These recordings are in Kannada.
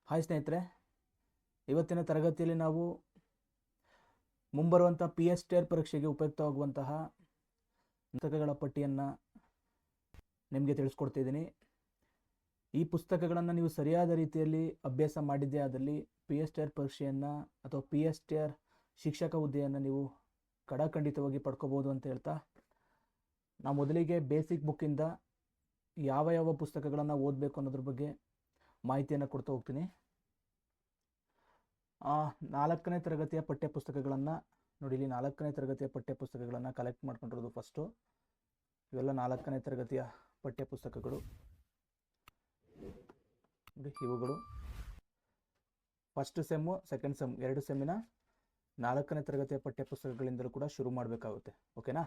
ಹಾಯ್ ಸ್ನೇಹಿತರೆ, ಇವತ್ತಿನ ತರಗತಿಯಲ್ಲಿ ನಾವು ಮುಂಬರುವಂಥ PSTR ಪರೀಕ್ಷೆಗೆ ಉಪಯುಕ್ತವಾಗುವಂತಹ ಪುಸ್ತಕಗಳ ಪಟ್ಟಿಯನ್ನು ನಿಮಗೆ ತಿಳಿಸ್ಕೊಡ್ತಿದ್ದೀನಿ. ಈ ಪುಸ್ತಕಗಳನ್ನು ನೀವು ಸರಿಯಾದ ರೀತಿಯಲ್ಲಿ ಅಭ್ಯಾಸ ಮಾಡಿದ್ದೇ ಆದಲ್ಲಿ PSTR ಪರೀಕ್ಷೆಯನ್ನು ಅಥವಾ PSTR ಶಿಕ್ಷಕ ಹುದ್ದೆಯನ್ನು ನೀವು ಖಂಡಿತವಾಗಿ ಪಡ್ಕೋಬೋದು ಅಂತ ಹೇಳ್ತಾ, ನಾವು ಮೊದಲಿಗೆ ಬೇಸಿಕ್ ಬುಕ್ಕಿಂದ ಯಾವ ಪುಸ್ತಕಗಳನ್ನು ಓದಬೇಕು ಅನ್ನೋದ್ರ ಬಗ್ಗೆ ಮಾಹಿತಿಯನ್ನು ಕೊಡ್ತಾ ಹೋಗ್ತೀನಿ. 4ನೇ ತರಗತಿಯ ಪಠ್ಯಪುಸ್ತಕಗಳನ್ನು ನೋಡಿ, ಇಲ್ಲಿ 4ನೇ ತರಗತಿಯ ಪಠ್ಯಪುಸ್ತಕಗಳನ್ನು ಕಲೆಕ್ಟ್ ಮಾಡ್ಕೊಂಡಿರೋದು ಫಸ್ಟು. ಇವೆಲ್ಲ 4ನೇ ತರಗತಿಯ ಪಠ್ಯಪುಸ್ತಕಗಳು ನೋಡಿ. ಇವುಗಳು ಫಸ್ಟ್ ಸೆಮ್ಮು, ಸೆಕೆಂಡ್ ಸೆಮ್ 2 ಸೆಮ್ಮಿನ 4ನೇ ತರಗತಿಯ ಪಠ್ಯಪುಸ್ತಕಗಳಿಂದಲೂ ಕೂಡ ಶುರು ಮಾಡಬೇಕಾಗುತ್ತೆ. ಓಕೆನಾ?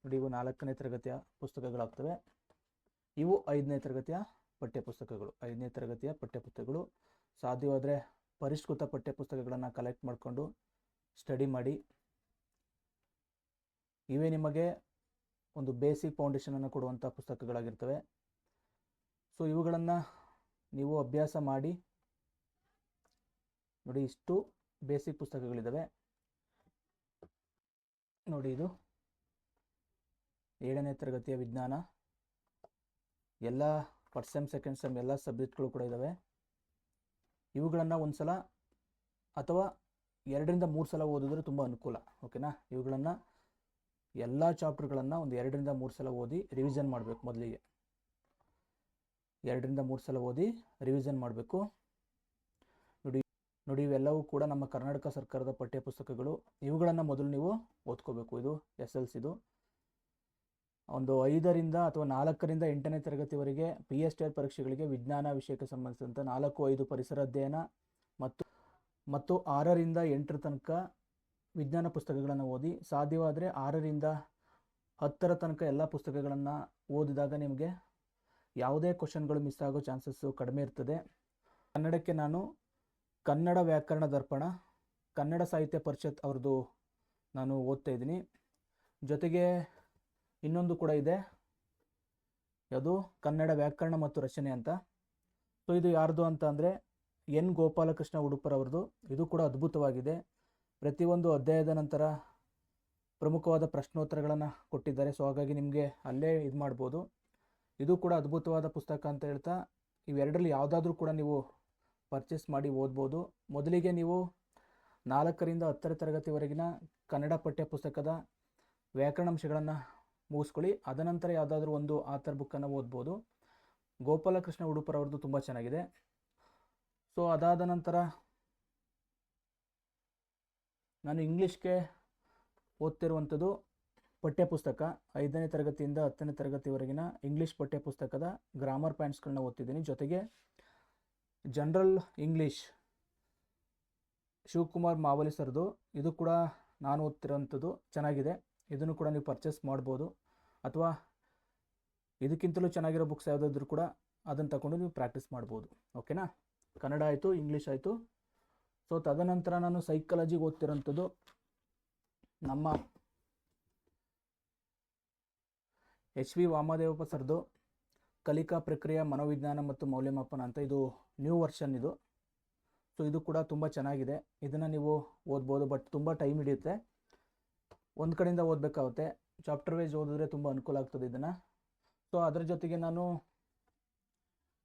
ನೋಡಿ, ಇವು 4ನೇ ತರಗತಿಯ ಪುಸ್ತಕಗಳಾಗ್ತವೆ. ಇವು 5ನೇ ತರಗತಿಯ ಪಠ್ಯಪುಸ್ತಕಗಳು. 5ನೇ ತರಗತಿಯ ಪಠ್ಯಪುಸ್ತಕಗಳು ಸಾಧ್ಯವಾದರೆ ಪರಿಷ್ಕೃತ ಪಠ್ಯಪುಸ್ತಕಗಳನ್ನು ಕಲೆಕ್ಟ್ ಮಾಡಿಕೊಂಡು ಸ್ಟಡಿ ಮಾಡಿ. ಇವೇ ನಿಮಗೆ ಒಂದು ಬೇಸಿಕ್ ಫೌಂಡೇಶನನ್ನು ಕೊಡುವಂಥ ಪುಸ್ತಕಗಳಾಗಿರ್ತವೆ. ಸೊ ಇವುಗಳನ್ನು ನೀವು ಅಭ್ಯಾಸ ಮಾಡಿ. ನೋಡಿ, ಇಷ್ಟು ಬೇಸಿಕ್ ಪುಸ್ತಕಗಳಿದ್ದಾವೆ. ನೋಡಿ, ಇದು 7ನೇ ತರಗತಿಯ ವಿಜ್ಞಾನ. ಎಲ್ಲ ಫಸ್ಟ್ ಸೆಮ್, ಸೆಕೆಂಡ್ ಸೆಮ್ ಎಲ್ಲ ಸಬ್ಜೆಕ್ಟ್ಗಳು ಕೂಡ ಇದ್ದಾವೆ. ಇವುಗಳನ್ನು ಒಂದು ಸಲ ಅಥವಾ 2ರಿಂದ 3 ಸಲ ಓದಿದ್ರೆ ತುಂಬ ಅನುಕೂಲ. ಓಕೆನಾ? ಇವುಗಳನ್ನು ಎಲ್ಲ ಚಾಪ್ಟರ್ಗಳನ್ನು ಒಂದು 2ರಿಂದ 3 ಸಲ ಓದಿ ರಿವಿಷನ್ ಮಾಡಬೇಕು. ಮೊದಲಿಗೆ 2ರಿಂದ 3 ಸಲ ಓದಿ ರಿವಿಷನ್ ಮಾಡಬೇಕು. ನೋಡಿ, ಇವೆಲ್ಲವೂ ಕೂಡ ನಮ್ಮ ಕರ್ನಾಟಕ ಸರ್ಕಾರದ ಪಠ್ಯಪುಸ್ತಕಗಳು. ಇವುಗಳನ್ನು ಮೊದಲು ನೀವು ಓದ್ಕೋಬೇಕು. ಇದು SLCದು ಒಂದು 5ರಿಂದ ಅಥವಾ 4ರಿಂದ 8ನೇ ತರಗತಿವರೆಗೆ PSTR ಪರೀಕ್ಷೆಗಳಿಗೆ ವಿಜ್ಞಾನ ವಿಷಯಕ್ಕೆ ಸಂಬಂಧಿಸಿದಂಥ 4-5 ಪರಿಸರ ಅಧ್ಯಯನ ಮತ್ತು 6ರಿಂದ 8ರ ತನಕ ವಿಜ್ಞಾನ ಪುಸ್ತಕಗಳನ್ನು ಓದಿ. ಸಾಧ್ಯವಾದರೆ 6ರಿಂದ 10ರ ತನಕ ಎಲ್ಲ ಪುಸ್ತಕಗಳನ್ನು ಓದಿದಾಗ ನಿಮಗೆ ಯಾವುದೇ ಕ್ವಶನ್ಗಳು ಮಿಸ್ ಆಗೋ ಚಾನ್ಸಸ್ಸು ಕಡಿಮೆ ಇರ್ತದೆ. ಕನ್ನಡಕ್ಕೆ ನಾನು ಕನ್ನಡ ವ್ಯಾಕರಣ ದರ್ಪಣ, ಕನ್ನಡ ಸಾಹಿತ್ಯ ಪರಿಷತ್ ಅವ್ರದ್ದು ನಾನು ಓದ್ತಾ ಇದ್ದೀನಿ. ಜೊತೆಗೆ ಇನ್ನೊಂದು ಕೂಡ ಇದೆ, ಯಾವುದು ಕನ್ನಡ ವ್ಯಾಕರಣ ಮತ್ತು ರಚನೆ ಅಂತ. ಸೊ ಇದು ಯಾರ್ದು ಅಂತ ಅಂದರೆ N. ಗೋಪಾಲಕೃಷ್ಣ ಉಡುಪರವ್ರದ್ದು. ಇದು ಕೂಡ ಅದ್ಭುತವಾಗಿದೆ. ಪ್ರತಿಯೊಂದು ಅಧ್ಯಾಯದ ನಂತರ ಪ್ರಮುಖವಾದ ಪ್ರಶ್ನೋತ್ತರಗಳನ್ನು ಕೊಟ್ಟಿದ್ದಾರೆ. ಸೊ ಹಾಗಾಗಿ ನಿಮಗೆ ಅಲ್ಲೇ ಇದು ಮಾಡ್ಬೋದು. ಇದು ಕೂಡ ಅದ್ಭುತವಾದ ಪುಸ್ತಕ ಅಂತ ಹೇಳ್ತಾ, ಇವೆರಡರಲ್ಲಿ ಯಾವುದಾದ್ರೂ ಕೂಡ ನೀವು ಪರ್ಚೇಸ್ ಮಾಡಿ ಓದ್ಬೋದು. ಮೊದಲಿಗೆ ನೀವು 4ರಿಂದ 10ರ ತರಗತಿವರೆಗಿನ ಕನ್ನಡ ಪಠ್ಯಪುಸ್ತಕದ ವ್ಯಾಕರಣಾಂಶಗಳನ್ನು ಮುಗಿಸ್ಕೊಳ್ಳಿ. ಅದನಂತರ ಯಾವುದಾದ್ರೂ ಒಂದು ಆಥರ್ ಬುಕ್ಕನ್ನು ಓದ್ಬೋದು. ಗೋಪಾಲಕೃಷ್ಣ ಉಡುಪರವ್ರದ್ದು ತುಂಬ ಚೆನ್ನಾಗಿದೆ. ಸೊ ಅದಾದ ನಂತರ ನಾನು ಇಂಗ್ಲೀಷ್ಗೆ ಓದ್ತಿರುವಂಥದ್ದು ಪಠ್ಯಪುಸ್ತಕ 5ನೇ ತರಗತಿಯಿಂದ 10ನೇ ತರಗತಿವರೆಗಿನ ಇಂಗ್ಲೀಷ್ ಪಠ್ಯಪುಸ್ತಕದ ಗ್ರಾಮರ್ ಪಾಯಿಂಟ್ಸ್ಗಳನ್ನ ಓದ್ತಿದ್ದೀನಿ. ಜೊತೆಗೆ ಜನರಲ್ ಇಂಗ್ಲೀಷ್ ಶಿವಕುಮಾರ್ ಮಾವಲಿ ಸರ್ದು, ಇದು ಕೂಡ ನಾನು ಓದ್ತಿರೋಂಥದ್ದು ಚೆನ್ನಾಗಿದೆ. ಇದನ್ನು ಕೂಡ ನೀವು ಪರ್ಚೇಸ್ ಮಾಡ್ಬೋದು. ಅಥವಾ ಇದಕ್ಕಿಂತಲೂ ಚೆನ್ನಾಗಿರೋ ಬುಕ್ಸ್ ಯಾವುದಾದ್ರೂ ಕೂಡ ಅದನ್ನು ತಗೊಂಡು ನೀವು ಪ್ರಾಕ್ಟೀಸ್ ಮಾಡ್ಬೋದು. ಓಕೆನಾ? ಕನ್ನಡ ಆಯಿತು, ಇಂಗ್ಲೀಷ್ ಆಯಿತು. ಸೊ ತದನಂತರ ನಾನು ಸೈಕಾಲಜಿಗೆ ಓದ್ತಿರೋಂಥದ್ದು ನಮ್ಮ HV ವಾಮದೇವಪ್ಪ ಸರ್ದು ಕಲಿಕಾ ಪ್ರಕ್ರಿಯೆ ಮನೋವಿಜ್ಞಾನ ಮತ್ತು ಮೌಲ್ಯಮಾಪನ ಅಂತ. ಇದು ನ್ಯೂ ವರ್ಷನ್ ಇದು. ಸೊ ಇದು ಕೂಡ ತುಂಬ ಚೆನ್ನಾಗಿದೆ. ಇದನ್ನು ನೀವು ಓದ್ಬೋದು, ಬಟ್ ತುಂಬ ಟೈಮ್ ಹಿಡಿಯುತ್ತೆ. ಒಂದು ಕಡೆಯಿಂದ ಓದಬೇಕಾಗುತ್ತೆ. ಚಾಪ್ಟರ್ ವೈಸ್ ಓದಿದ್ರೆ ತುಂಬ ಅನುಕೂಲ ಆಗ್ತದೆ ಇದನ್ನು. ಸೊ ಅದರ ಜೊತೆಗೆ ನಾನು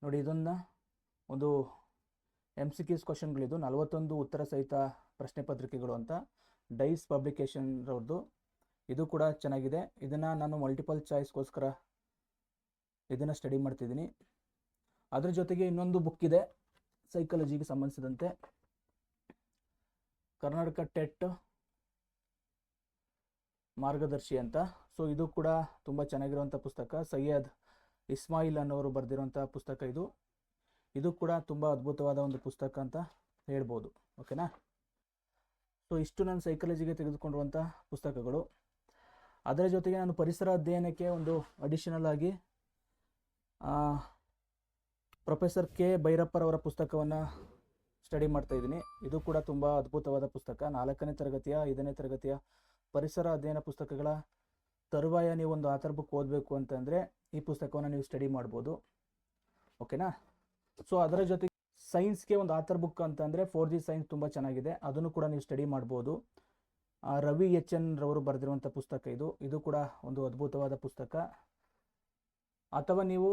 ನೋಡಿ, ಇದನ್ನು ಒಂದು MCQs ಕ್ವಶನ್ಗಳಿದು 41 ಉತ್ತರ ಸಹಿತ ಪ್ರಶ್ನೆ ಪತ್ರಿಕೆಗಳು ಅಂತ ಡೈಸ್ ಪಬ್ಲಿಕೇಶನ್ ಅವ್ರದ್ದು. ಇದು ಕೂಡ ಚೆನ್ನಾಗಿದೆ. ಇದನ್ನು ನಾನು ಮಲ್ಟಿಪಲ್ ಚಾಯ್ಸ್ಗೋಸ್ಕರ ಇದನ್ನು ಸ್ಟಡಿ ಮಾಡ್ತಿದ್ದೀನಿ. ಅದ್ರ ಜೊತೆಗೆ ಇನ್ನೊಂದು ಬುಕ್ ಇದೆ ಸೈಕಾಲಜಿಗೆ ಸಂಬಂಧಿಸಿದಂತೆ, ಕರ್ನಾಟಕ ಟೆಟ್ ಮಾರ್ಗದರ್ಶಿ ಅಂತ. ಸೊ ಇದು ಕೂಡ ತುಂಬ ಚೆನ್ನಾಗಿರುವಂಥ ಪುಸ್ತಕ. ಸೈಯದ್ ಇಸ್ಮಾಯಿಲ್ ಅನ್ನೋರು ಬರೆದಿರುವಂಥ ಪುಸ್ತಕ ಇದು. ಇದು ಕೂಡ ತುಂಬ ಅದ್ಭುತವಾದ ಒಂದು ಪುಸ್ತಕ ಅಂತ ಹೇಳ್ಬೋದು. ಓಕೆನಾ? ಸೊ ಇಷ್ಟು ನಾನು ಸೈಕಾಲಜಿಗೆ ತೆಗೆದುಕೊಂಡಿರುವಂಥ ಪುಸ್ತಕಗಳು. ಅದರ ಜೊತೆಗೆ ನಾನು ಪರಿಸರ ಅಧ್ಯಯನಕ್ಕೆ ಒಂದು ಅಡಿಷನಲ್ ಆಗಿ ಪ್ರೊಫೆಸರ್ K. ಭೈರಪ್ಪರವರ ಪುಸ್ತಕವನ್ನು ಸ್ಟಡಿ ಮಾಡ್ತಾಯಿದ್ದೀನಿ. ಇದು ಕೂಡ ತುಂಬ ಅದ್ಭುತವಾದ ಪುಸ್ತಕ. 4ನೇ ತರಗತಿಯ 5ನೇ ತರಗತಿಯ ಪರಿಸರ ಅಧ್ಯಯನ ಪುಸ್ತಕಗಳ ತರುವಾಯ ನೀವು ಒಂದು ಆಥರ್ ಬುಕ್ ಓದಬೇಕು ಅಂತಂದರೆ ಈ ಪುಸ್ತಕವನ್ನು ನೀವು ಸ್ಟಡಿ ಮಾಡ್ಬೋದು. ಓಕೆನಾ? ಸೊ ಅದರ ಜೊತೆಗೆ ಸೈನ್ಸ್ಗೆ ಒಂದು ಆಥರ್ ಬುಕ್ ಅಂತಂದರೆ 4G ಸೈನ್ಸ್ ತುಂಬ ಚೆನ್ನಾಗಿದೆ, ಅದನ್ನು ಕೂಡ ನೀವು ಸ್ಟಡಿ ಮಾಡ್ಬೋದು. ರವಿ ಎಚ್ ಎನ್ ರವರು ಬರೆದಿರುವಂಥ ಪುಸ್ತಕ ಇದು ಕೂಡ ಒಂದು ಅದ್ಭುತವಾದ ಪುಸ್ತಕ. ಅಥವಾ ನೀವು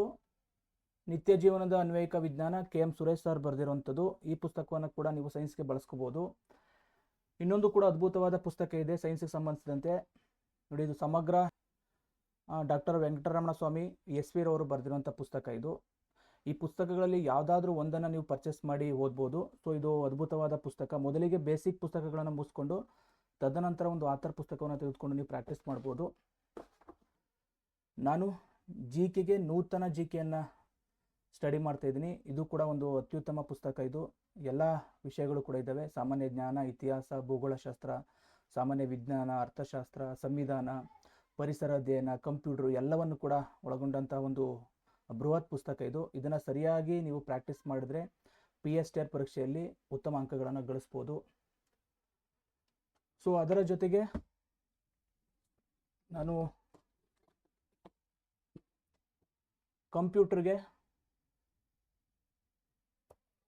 ನಿತ್ಯ ಜೀವನದ ಅನ್ವಯಿಕ ವಿಜ್ಞಾನ KM ಸುರೇಶ್ ಸರ್ ಬರೆದಿರುವಂಥದ್ದು, ಈ ಪುಸ್ತಕವನ್ನು ಕೂಡ ನೀವು ಸೈನ್ಸ್ಗೆ ಬಳಸ್ಕೋಬೋದು. ಇನ್ನೊಂದು ಕೂಡ ಅದ್ಭುತವಾದ ಪುಸ್ತಕ ಇದೆ ಸೈನ್ಸ್ಗೆ ಸಂಬಂಧಿಸಿದಂತೆ ನೋಡಿ, ಇದು ಸಮಗ್ರ ಡಾಕ್ಟರ್ ವೆಂಕಟರಮಣ ಸ್ವಾಮಿ SV ರವರು ಬರೆದಿರುವಂಥ ಪುಸ್ತಕ ಇದು. ಈ ಪುಸ್ತಕಗಳಲ್ಲಿ ಯಾವುದಾದ್ರೂ ಒಂದನ್ನು ನೀವು ಪರ್ಚೇಸ್ ಮಾಡಿ ಓದ್ಬೋದು. ಸೊ ಇದು ಅದ್ಭುತವಾದ ಪುಸ್ತಕ. ಮೊದಲಿಗೆ ಬೇಸಿಕ್ ಪುಸ್ತಕಗಳನ್ನು ಮುಗಿಸ್ಕೊಂಡು ತದನಂತರ ಒಂದು ಆಥರ್ ಪುಸ್ತಕವನ್ನು ತೆಗೆದುಕೊಂಡು ನೀವು ಪ್ರಾಕ್ಟೀಸ್ ಮಾಡ್ಬೋದು. ನಾನು GKಗೆ ನೂತನ GKಯನ್ನು ಸ್ಟಡಿ ಮಾಡ್ತಾಯಿದ್ದೀನಿ. ಇದು ಕೂಡ ಒಂದು ಅತ್ಯುತ್ತಮ ಪುಸ್ತಕ. ಇದು ಎಲ್ಲ ವಿಷಯಗಳು ಕೂಡ ಇದ್ದಾವೆ, ಸಾಮಾನ್ಯ ಜ್ಞಾನ, ಇತಿಹಾಸ, ಭೂಗೋಳಶಾಸ್ತ್ರ, ಸಾಮಾನ್ಯ ವಿಜ್ಞಾನ, ಅರ್ಥಶಾಸ್ತ್ರ, ಸಂವಿಧಾನ, ಪರಿಸರ ಅಧ್ಯಯನ, ಕಂಪ್ಯೂಟರ್ ಎಲ್ಲವನ್ನು ಕೂಡ ಒಳಗೊಂಡಂಥ ಒಂದು ಬೃಹತ್ ಪುಸ್ತಕ ಇದು. ಇದನ್ನು ಸರಿಯಾಗಿ ನೀವು ಪ್ರಾಕ್ಟೀಸ್ ಮಾಡಿದ್ರೆ PSTR ಪರೀಕ್ಷೆಯಲ್ಲಿ ಉತ್ತಮ ಅಂಕಗಳನ್ನು ಗಳಿಸ್ಬೋದು. ಸೊ ಅದರ ಜೊತೆಗೆ ನಾನು ಕಂಪ್ಯೂಟರ್ಗೆ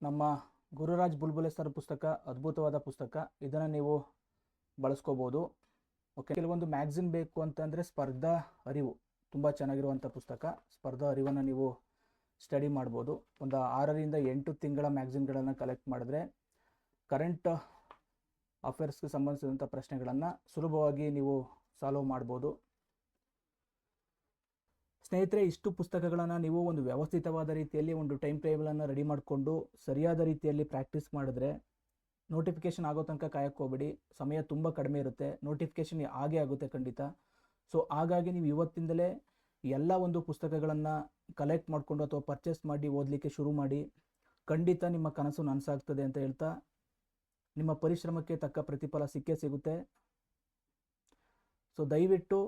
ನಮ್ಮ ಗುರುರಾಜ್ ಬುಲ್ಬುಲೆ ಸರ್ ಪುಸ್ತಕ ಅದ್ಭುತವಾದ ಪುಸ್ತಕ, ಇದನ್ನು ನೀವು ಬಳಸ್ಕೋಬೋದು. ಓಕೆ, ಕೆಲವೊಂದು ಮ್ಯಾಗ್ಝಿನ್ ಬೇಕು ಅಂತಂದರೆ ಸ್ಪರ್ಧಾ ಅರಿವು ತುಂಬ ಚೆನ್ನಾಗಿರುವಂಥ ಪುಸ್ತಕ. ಸ್ಪರ್ಧಾ ಅರಿವನ್ನು ನೀವು ಸ್ಟಡಿ ಮಾಡ್ಬೋದು. ಒಂದು 6ರಿಂದ 8 ತಿಂಗಳ ಮ್ಯಾಗ್ಝಿನ್ಗಳನ್ನು ಕಲೆಕ್ಟ್ ಮಾಡಿದ್ರೆ ಕರೆಂಟ್ ಅಫೇರ್ಸ್ಗೆ ಸಂಬಂಧಿಸಿದಂಥ ಪ್ರಶ್ನೆಗಳನ್ನು ಸುಲಭವಾಗಿ ನೀವು ಸಾಲ್ವ್ ಮಾಡ್ಬೋದು. ಸ್ನೇಹಿತರೆ, ಇಷ್ಟು ಪುಸ್ತಕಗಳನ್ನು ನೀವು ಒಂದು ವ್ಯವಸ್ಥಿತವಾದ ರೀತಿಯಲ್ಲಿ ಒಂದು ಟೈಮ್ ಟೇಬಲನ್ನು ರೆಡಿ ಮಾಡಿಕೊಂಡು ಸರಿಯಾದ ರೀತಿಯಲ್ಲಿ ಪ್ರಾಕ್ಟೀಸ್ ಮಾಡಿದ್ರೆ ನೋಟಿಫಿಕೇಷನ್ ಆಗೋ ತನಕ ಕಾಯಕ್ಕೆ ಹೋಗ್ಬೇಡಿ. ಸಮಯ ತುಂಬ ಕಡಿಮೆ ಇರುತ್ತೆ, ನೋಟಿಫಿಕೇಷನ್ ಆಗೇ ಆಗುತ್ತೆ ಖಂಡಿತ. ಸೊ ಹಾಗಾಗಿ ನೀವು ಇವತ್ತಿಂದಲೇ ಎಲ್ಲ ಒಂದು ಪುಸ್ತಕಗಳನ್ನು ಕಲೆಕ್ಟ್ ಮಾಡಿಕೊಂಡು ಅಥವಾ ಪರ್ಚೇಸ್ ಮಾಡಿ ಓದಲಿಕ್ಕೆ ಶುರು ಮಾಡಿ. ಖಂಡಿತ ನಿಮ್ಮ ಕನಸು ನನಸಾಗ್ತದೆ ಅಂತ ಹೇಳ್ತಾ, ನಿಮ್ಮ ಪರಿಶ್ರಮಕ್ಕೆ ತಕ್ಕ ಪ್ರತಿಫಲ ಸಿಕ್ಕೇ ಸಿಗುತ್ತೆ. ಸೊ ದಯವಿಟ್ಟು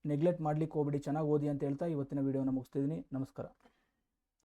ನೆಗ್ಲೆಕ್ಟ್ ಮಾಡಲಿಕ್ಕೆ ಹೋಗ್ಬೇಡಿ, ಚೆನ್ನಾಗಿ ಓದಿ ಅಂತ ಹೇಳ್ತಾ ಇವತ್ತಿನ ವಿಡಿಯೋನ ಮುಗಿಸ್ತಿದ್ದೀನಿ. ನಮಸ್ಕಾರ.